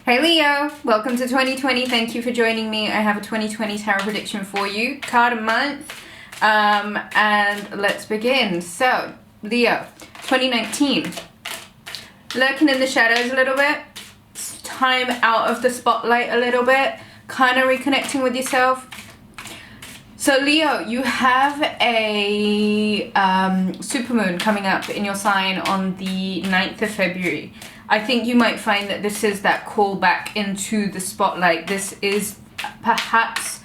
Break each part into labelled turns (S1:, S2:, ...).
S1: Hey Leo, welcome to 2020. Thank you for joining me. I have a 2020 tarot prediction for you, card a month, and let's begin. So, Leo, 2019, lurking in the shadows a little bit, time out of the spotlight a little bit, kind of reconnecting with yourself. So Leo, you have a supermoon coming up in your sign on the 9th of February. I think you might find that this is that call back into the spotlight. This is perhaps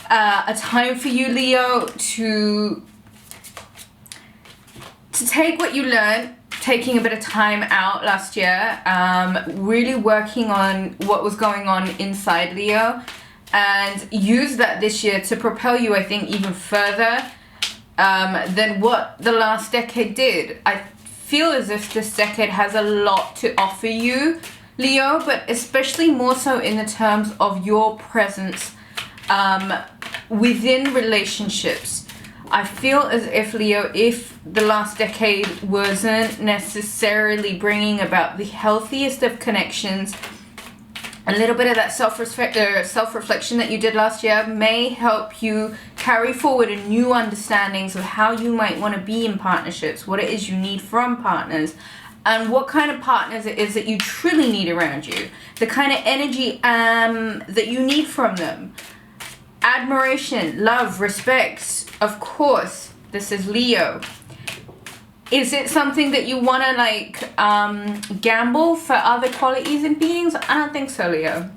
S1: a time for you, Leo, to take what you learned, taking a bit of time out last year, really working on what was going on inside Leo, and use that this year to propel you, I think, even further than what the last decade did. I feel as if this decade has a lot to offer you, Leo, but especially more so in the terms of your presence within relationships. I feel as if, Leo, if the last decade wasn't necessarily bringing about the healthiest of connections, a little bit of that self-reflection that you did last year may help you carry forward a new understandings of how you might want to be in partnerships, what it is you need from partners, and what kind of partners it is that you truly need around you, the kind of energy that you need from them. Admiration, love, respect, of course. This is Leo. Is it something that you want to gamble for other qualities and beings? I don't think so, Leo.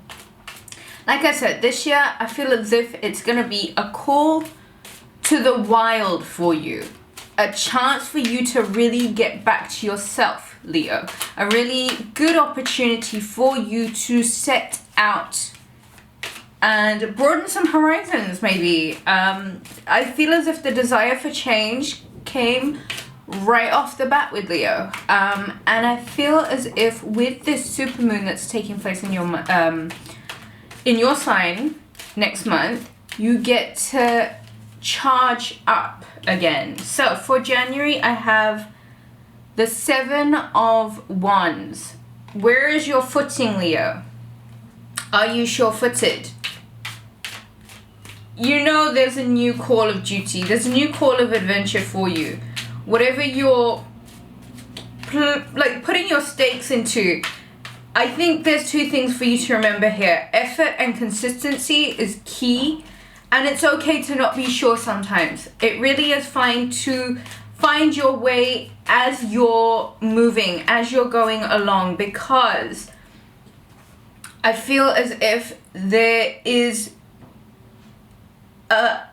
S1: Like I said, this year I feel as if it's going to be a call to the wild for you. A chance for you to really get back to yourself, Leo. A really good opportunity for you to set out and broaden some horizons, maybe. I feel as if the desire for change came right off the bat with Leo, and I feel as if with this supermoon that's taking place in your sign next month, you get to charge up again. So for January, I have the 7 of Wands. Where is your footing, Leo? Are you sure-footed? You know there's a new call of duty. There's a new call of adventure for you. Whatever you're putting your stakes into, I think there's 2 things for you to remember here. Effort and consistency is key, and it's okay to not be sure sometimes. It really is fine to find your way as you're moving, as you're going along, because I feel as if there is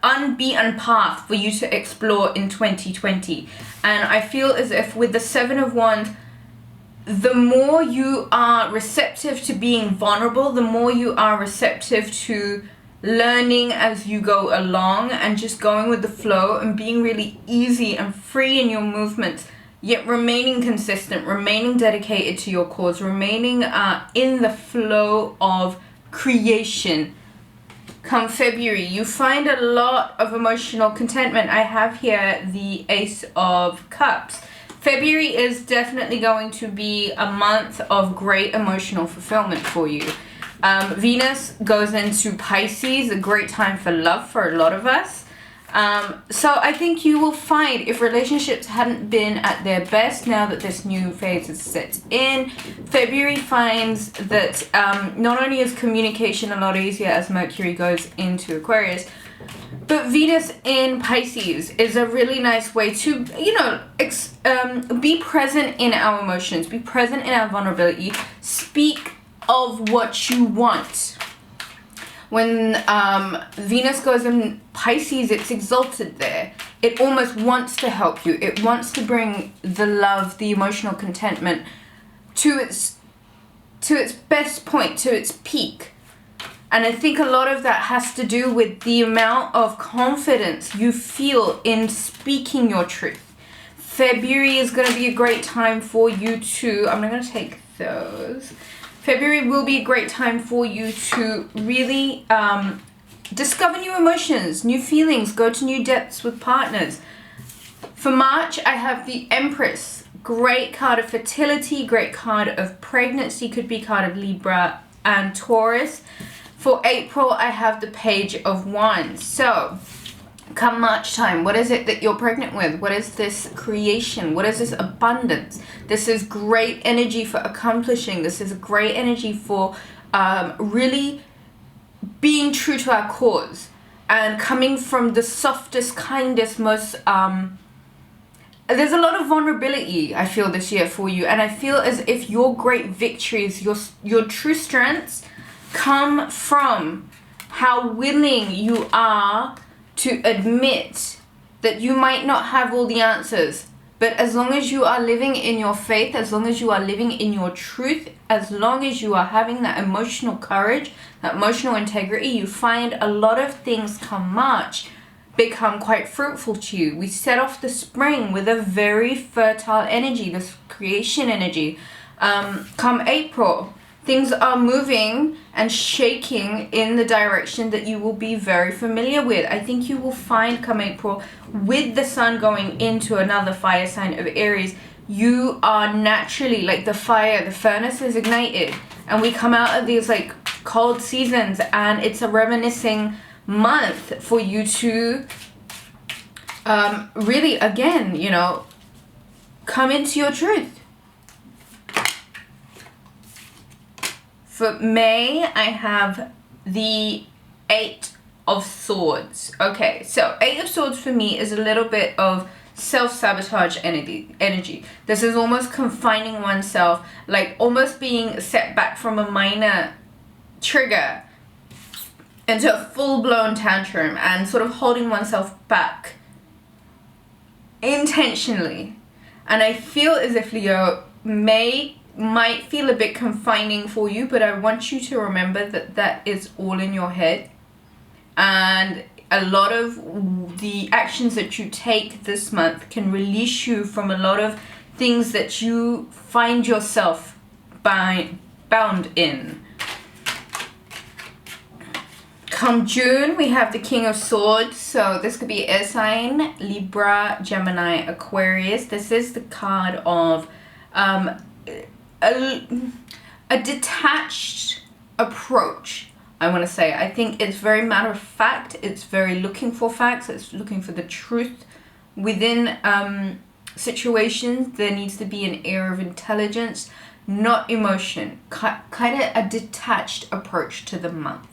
S1: unbeaten path for you to explore in 2020, and I feel as if with the 7 of Wands, the more you are receptive to being vulnerable, the more you are receptive to learning as you go along and just going with the flow and being really easy and free in your movements, yet remaining consistent, remaining dedicated to your cause, remaining in the flow of creation. Come February, you find a lot of emotional contentment. I have here the Ace of Cups. February is definitely going to be a month of great emotional fulfillment for you. Venus goes into Pisces, a great time for love for a lot of us. So I think you will find, if relationships hadn't been at their best, now that this new phase is set in, February finds that not only is communication a lot easier as Mercury goes into Aquarius, but Venus in Pisces is a really nice way to, be present in our emotions, be present in our vulnerability, speak of what you want. When Venus goes in Pisces, it's exalted there. It almost wants to help you. It wants to bring the love, the emotional contentment to its best point, to its peak. And I think a lot of that has to do with the amount of confidence you feel in speaking your truth. February is going to be a great time for you to, I'm not going to take those. February will be a great time for you to really discover new emotions, new feelings, go to new depths with partners. For March, I have the Empress. Great card of fertility, great card of pregnancy, could be card of Libra and Taurus. For April, I have the Page of Wands. So, come March time, what is it that you're pregnant with? What is this creation? What is this abundance? This is great energy for accomplishing. This is a great energy for really being true to our cause and coming from the softest, kindest, most there's a lot of vulnerability, I feel, this year for you, and I feel as if your great victories, your true strengths come from how willing you are to admit that you might not have all the answers, but as long as you are living in your faith, as long as you are living in your truth, as long as you are having that emotional courage, that emotional integrity, you find a lot of things come March become quite fruitful to you. We set off the spring with a very fertile energy, this creation energy. Come April, things are moving and shaking in the direction that you will be very familiar with. I think you will find come April, with the sun going into another fire sign of Aries, you are naturally, like the fire, the furnace is ignited. And we come out of these like cold seasons, and it's a reminiscing month for you to really, again, you know, come into your truth. For May, I have the 8 of Swords. Okay, so 8 of Swords for me is a little bit of self-sabotage energy. This is almost confining oneself, like almost being set back from a minor trigger into a full-blown tantrum and sort of holding oneself back intentionally. And I feel as if Leo might feel a bit confining for you, but I want you to remember that that is all in your head, and a lot of the actions that you take this month can release you from a lot of things that you find yourself bound in. Come June, we have the King of Swords. So this could be air sign, Libra, Gemini, Aquarius. This is the card of a detached approach, I want to say. I think it's very matter of fact. It's very looking for facts. It's looking for the truth within situations. There needs to be an air of intelligence, not emotion. Kind of a detached approach to the month.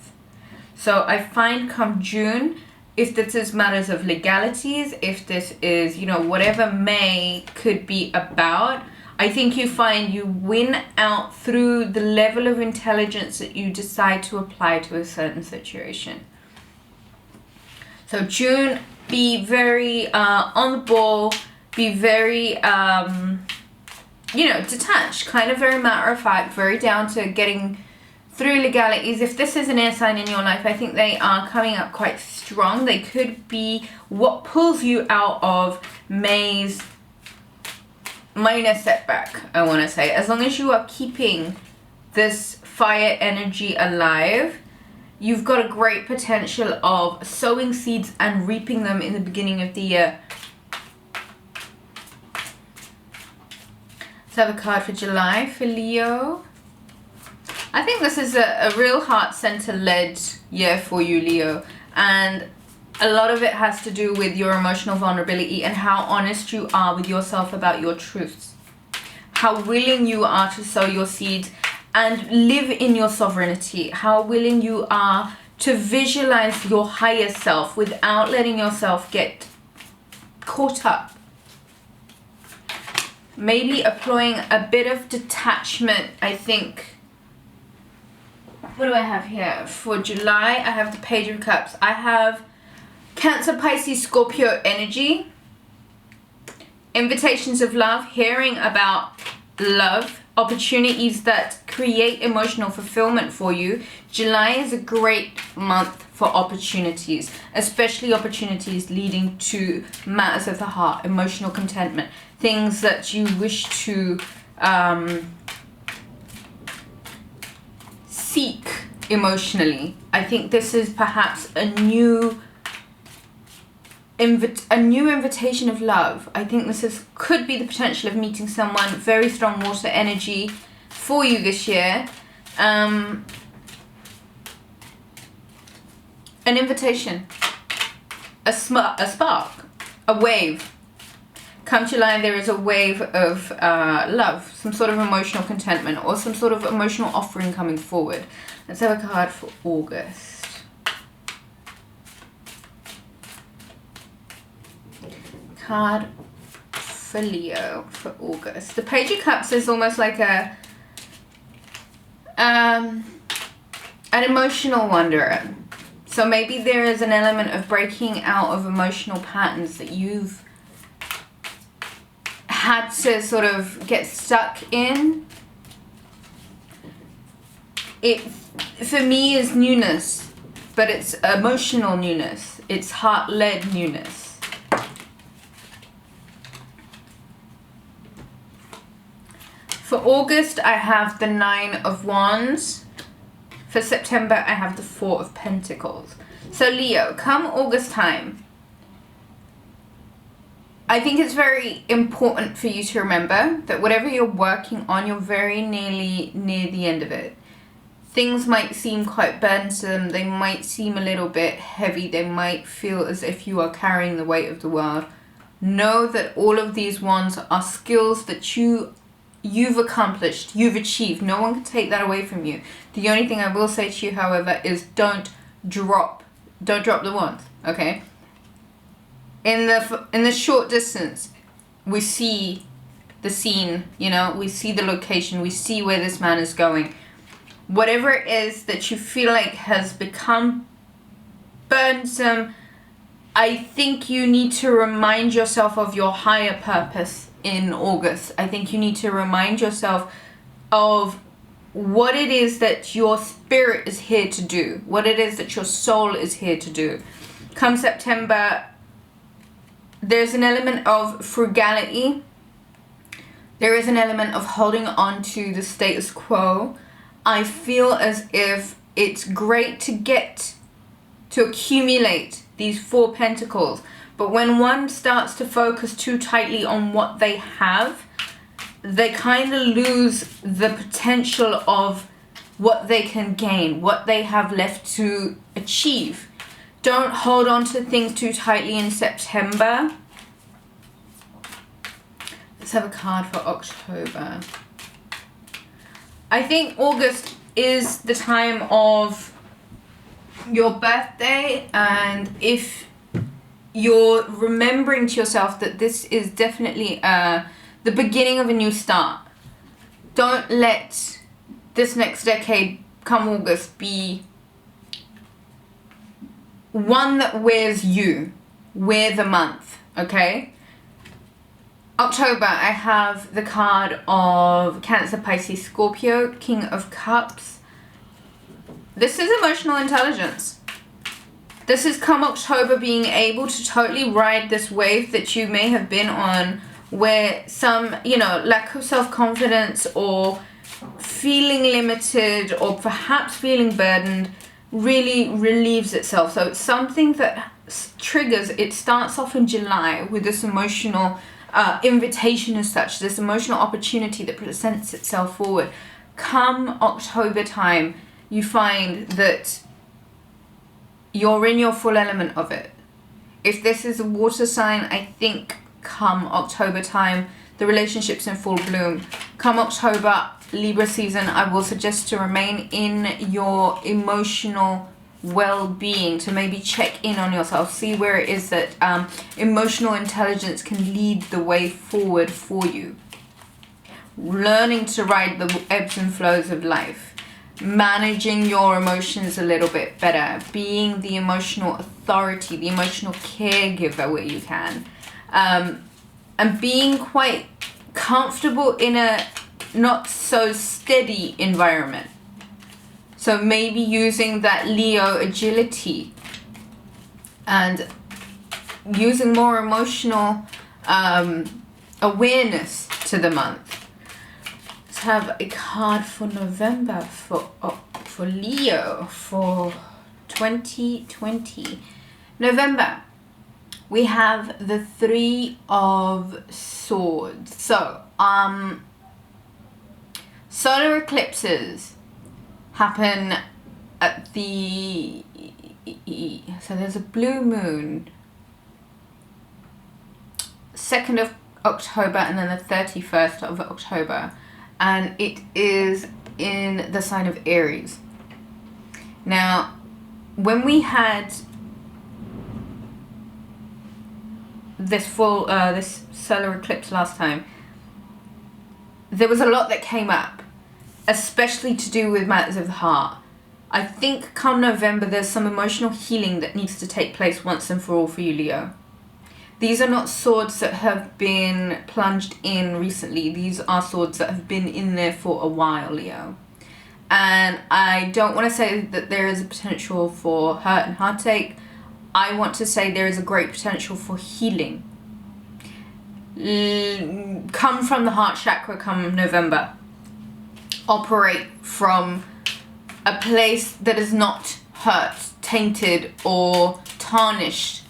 S1: So I find come June, if this is matters of legalities, if this is, you know, whatever May could be about, I think you find you win out through the level of intelligence that you decide to apply to a certain situation. So June, be very on the ball, be very, you know, detached, kind of very matter of fact, very down to getting through legalities. If this is an air sign in your life, I think they are coming up quite strong. They could be what pulls you out of May's minor setback, I want to say. As long as you are keeping this fire energy alive, you've got a great potential of sowing seeds and reaping them in the beginning of the year. Let's have a card for July for Leo. I think this is a real heart center led year for you, Leo, and a lot of it has to do with your emotional vulnerability and how honest you are with yourself about your truths, how willing you are to sow your seeds and live in your sovereignty, how willing you are to visualize your higher self without letting yourself get caught up. Maybe employing a bit of detachment, I think. What do I have here? For July, I have the Page of Cups. I have Cancer, Pisces, Scorpio energy. Invitations of love, hearing about love, opportunities that create emotional fulfillment for you. July is a great month for opportunities, especially opportunities leading to matters of the heart, emotional contentment, things that you wish to seek emotionally. I think this is perhaps a new invitation of love. I think this could be the potential of meeting someone, very strong water energy for you this year. an invitation, a spark, a wave. Come July, there is a wave of love, some sort of emotional contentment, or some sort of emotional offering coming forward. Let's have a card for August. Card for Leo for August. The Page of Cups is almost like an emotional wanderer. So maybe there is an element of breaking out of emotional patterns that you've had to sort of get stuck in. It, for me, is newness, but it's emotional newness. It's heart-led newness. For August, I have the 9 of Wands. For September, I have the 4 of Pentacles. So Leo, come August time, I think it's very important for you to remember that whatever you're working on, you're very nearly near the end of it. Things might seem quite burdensome. They might seem a little bit heavy. They might feel as if you are carrying the weight of the world. Know that all of these wands are skills that you've accomplished, you've achieved. No one can take that away from you. The only thing I will say to you, however, is don't drop the wands, okay? In the short distance, we see the scene, you know, we see the location, we see where this man is going. Whatever it is that you feel like has become burdensome, I think you need to remind yourself of your higher purpose in August. I think you need to remind yourself of what it is that your spirit is here to do, what it is that your soul is here to do. Come September, there's an element of frugality. There is an element of holding on to the status quo. I feel as if it's great to accumulate these 4 pentacles, but when one starts to focus too tightly on what they have, they kind of lose the potential of what they can gain, what they have left to achieve. Don't hold on to things too tightly in September. Let's have a card for October. I think August is the time of your birthday, and if you're remembering to yourself that this is definitely the beginning of a new start, don't let this next decade, come August, be one that wears you. Wear the month, okay? October, I have the card of Cancer, Pisces, Scorpio, King of Cups. This is emotional intelligence. This is come October being able to totally ride this wave that you may have been on, where some, lack of self-confidence or feeling limited or perhaps feeling burdened really relieves itself. So it's something that triggers, it starts off in July with this emotional invitation as such, this emotional opportunity that presents itself forward. Come October time, you find that you're in your full element of it. If this is a water sign, I think come October time, the relationship's in full bloom. Come October, Libra season, I will suggest to remain in your emotional well-being, to maybe check in on yourself, see where it is that emotional intelligence can lead the way forward for you. Learning to ride the ebbs and flows of life, managing your emotions a little bit better, being the emotional authority, the emotional caregiver where you can, and being quite comfortable in a not so steady environment. So maybe using that Leo agility and using more emotional awareness to the month. Let's have a card for November for Leo for 2020. November, we have the 3 of Swords. So, solar eclipses happen at the So there's a blue moon 2nd of October and then the 31st of October, and it is in the sign of Aries. Now, when we had this this solar eclipse last time, there was a lot that came up, especially to do with matters of the heart. I think come November there's some emotional healing that needs to take place once and for all for you, Leo. These are not swords that have been plunged in recently. These are swords that have been in there for a while, Leo. And I don't want to say that there is a potential for hurt and heartache. I want to say there is a great potential for healing. Come from the heart chakra come November. Operate from a place that is not hurt, tainted, or tarnished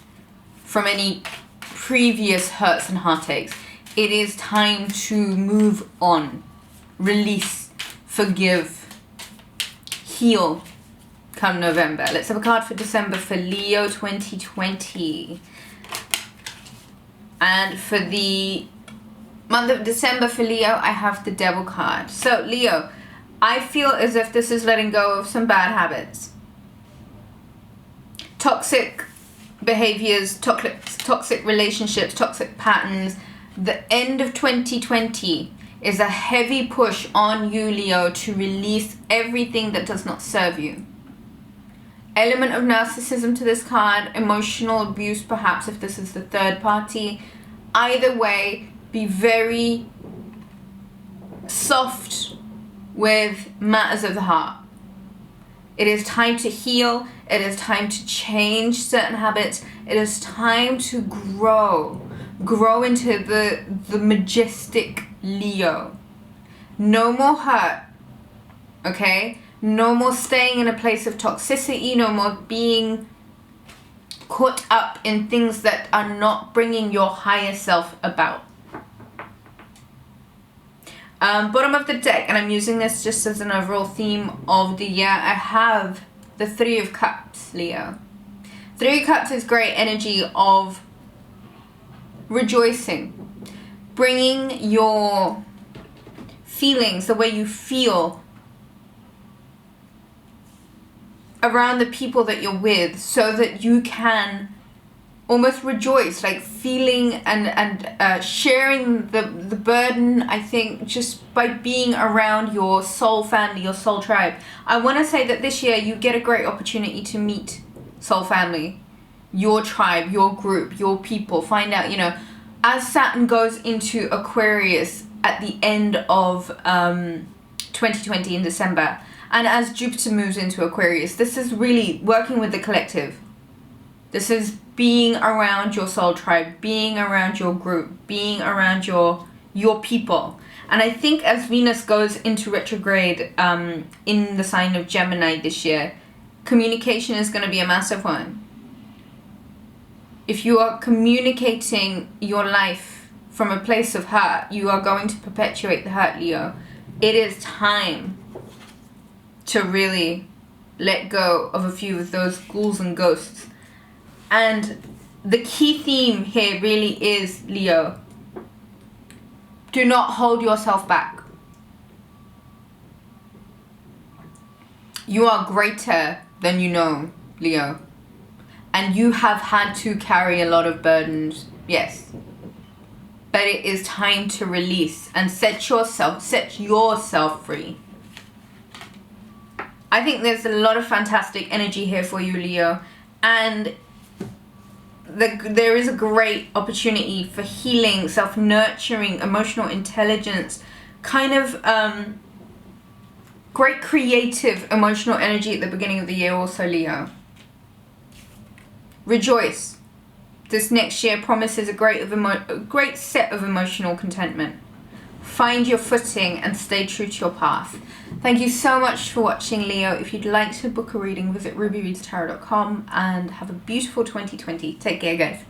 S1: from any previous hurts and heartaches. It is time to move on, release, forgive, heal come November. Let's have a card for December for Leo 2020. And for the month of December for Leo, I have the Devil card. So Leo, I feel as if this is letting go of some bad habits. Toxic behaviors, toxic relationships, toxic patterns. The end of 2020 is a heavy push on you, Leo, to release everything that does not serve you. Element of narcissism to this card, emotional abuse perhaps if this is the third party. Either way, be very soft with matters of the heart. It is time to heal. It is time to change certain habits. It is time to grow into the majestic Leo. No more hurt, okay? No more staying in a place of toxicity. No more being caught up in things that are not bringing your higher self about. Bottom of the deck, and I'm using this just as an overall theme of the year, I have the Three of Cups, Leo. Three of Cups is great energy of rejoicing, bringing your feelings, the way you feel, around the people that you're with so that you can almost rejoice, like feeling and sharing the burden, I think, just by being around your soul family, your soul tribe. I want to say that this year you get a great opportunity to meet soul family, your tribe, your group, your people. Find out, as Saturn goes into Aquarius at the end of 2020 in December, and as Jupiter moves into Aquarius, this is really working with the collective. This is being around your soul tribe, being around your group, being around your people. And I think as Venus goes into retrograde in the sign of Gemini this year, communication is going to be a massive one. If you are communicating your life from a place of hurt, you are going to perpetuate the hurt, Leo. It is time to really let go of a few of those ghouls and ghosts. And the key theme here really is, Leo, do not hold yourself back. You are greater than you know, Leo. And you have had to carry a lot of burdens, yes. But it is time to release and set yourself free. I think there's a lot of fantastic energy here for you, Leo. And there is a great opportunity for healing, self-nurturing, emotional intelligence, kind of great creative emotional energy at the beginning of the year also, Leo. Rejoice. This next year promises a great set of emotional contentment. Find your footing and stay true to your path. Thank you so much for watching, Leo. If you'd like to book a reading, visit rubyreadstarot.com and have a beautiful 2020. Take care, guys.